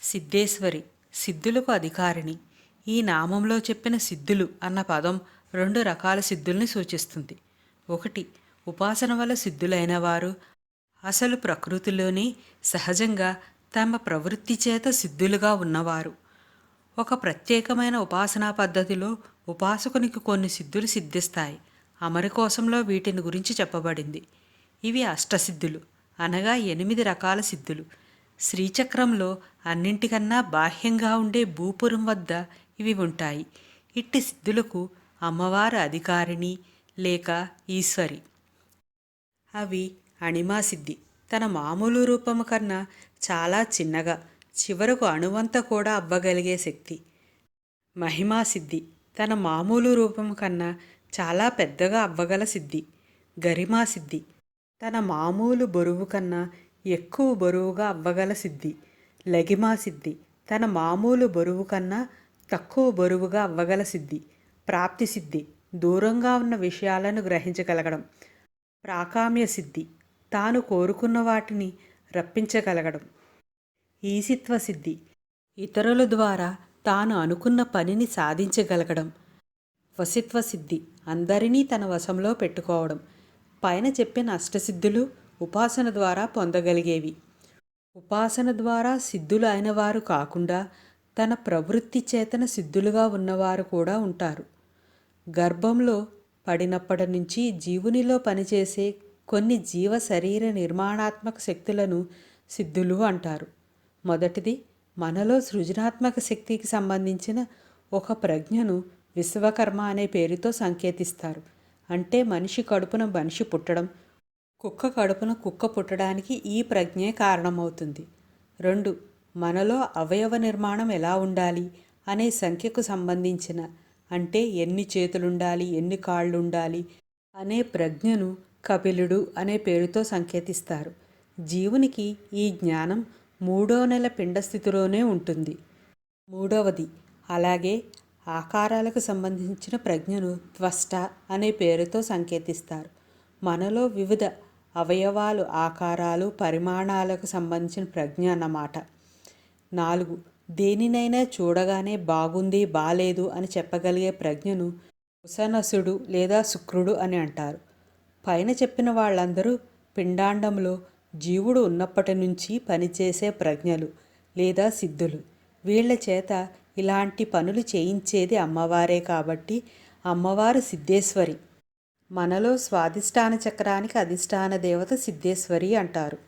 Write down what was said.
సిద్ధేశ్వరి, సిద్ధులకు అధికారిణి. ఈ నామంలో చెప్పిన సిద్ధులు అన్న పదం రెండు రకాల సిద్ధుల్ని సూచిస్తుంది. ఒకటి, ఉపాసన వల్ల సిద్ధులైన వారు అసలు ప్రకృతిలోనే సహజంగా తమ ప్రవృత్తి చేత సిద్ధులుగా ఉన్నవారు. ఒక ప్రత్యేకమైన ఉపాసనా పద్ధతిలో ఉపాసకునికి కొన్ని సిద్ధులు సిద్ధిస్తాయి. అమరికోశంలో వీటిని గురించి చెప్పబడింది. ఇవి అష్టసిద్ధులు, అనగా 8 రకాల సిద్ధులు. శ్రీచక్రంలో అన్నింటికన్నా బాహ్యంగా ఉండే భూపురం వద్ద ఇవి ఉంటాయి. ఇట్టి సిద్ధులకు అమ్మవారు అధికారిణి లేక ఈశ్వరి. అవి అణిమా సిద్ధి, తన మామూలు రూపము కన్నా చాలా చిన్నగా చివరకు అణువంత కూడా అవ్వగలిగే శక్తి. మహిమా సిద్ధి, తన మామూలు రూపం కన్నా చాలా పెద్దగా అవ్వగల సిద్ధి. గరిమా సిద్ధి, తన మామూలు బరువు కన్నా ఎక్కువ బరువుగా అవ్వగల సిద్ధి. లగిమా సిద్ధి, తన మామూలు బరువు కన్నా తక్కువ బరువుగా అవ్వగల సిద్ధి. ప్రాప్తి సిద్ధి, దూరంగా ఉన్న విషయాలను గ్రహించగలగడం. ప్రాకామ్య సిద్ధి, తాను కోరుకున్న వాటిని రప్పించగలగడం. ఈసిత్వ సిద్ధి, ఇతరుల ద్వారా తాను అనుకున్న పనిని సాధించగలగడం. వశిత్వ సిద్ధి, అందరినీ తన వశంలో పెట్టుకోవడం. పైన చెప్పిన అష్టసిద్ధులు ఉపాసన ద్వారా పొందగలిగేవి. ఉపాసన ద్వారా సిద్ధులు అయినవారు కాకుండా తన ప్రవృత్తి చేతన సిద్ధులుగా ఉన్నవారు కూడా ఉంటారు. గర్భంలో పడినప్పటి నుంచి జీవునిలో పనిచేసే కొన్ని జీవ శరీర నిర్మాణాత్మక శక్తులను సిద్ధులు అంటారు. మొదటిది, మనలో సృజనాత్మక శక్తికి సంబంధించిన ఒక ప్రజ్ఞను విశ్వకర్మ అనే పేరుతో సంకేతిస్తారు. అంటే మనిషి కడుపున మనిషి పుట్టడం, కుక్క కడుపున కుక్క పుట్టడానికి ఈ ప్రజ్ఞే కారణమవుతుంది. 2, మనలో అవయవ నిర్మాణం ఎలా ఉండాలి అనే సంఖ్యకు సంబంధించిన, అంటే ఎన్ని చేతులుండాలి, ఎన్ని కాళ్ళుండాలి అనే ప్రజ్ఞను కపిలుడు అనే పేరుతో సంకేతిస్తారు. జీవునికి ఈ జ్ఞానం 3వ నెల పిండస్థితిలోనే ఉంటుంది. 3వది, అలాగే ఆకారాలకు సంబంధించిన ప్రజ్ఞను త్వష్ట అనే పేరుతో సంకేతిస్తారు. మనలో వివిధ అవయవాలు, ఆకారాలు, పరిమాణాలకు సంబంధించిన ప్రజ్ఞ అన్నమాట. 4, దేనినైనా చూడగానే బాగుంది, బాలేదు అని చెప్పగలిగే ప్రజ్ఞను ఉసనసుడు లేదా శుక్రుడు అని అంటారు. పైన చెప్పిన వాళ్ళందరూ పిండాండంలో జీవుడు ఉన్నప్పటి నుంచి పనిచేసే ప్రజ్ఞలు లేదా సిద్ధులు. వీళ్ల చేత ఇలాంటి పనులు చేయించేది అమ్మవారే కాబట్టి అమ్మవారు సిద్ధేశ్వరి. మనలో స్వాధిష్టాన చక్రానికి అధిష్టాన దేవత సిద్ధేశ్వరి అంటారు.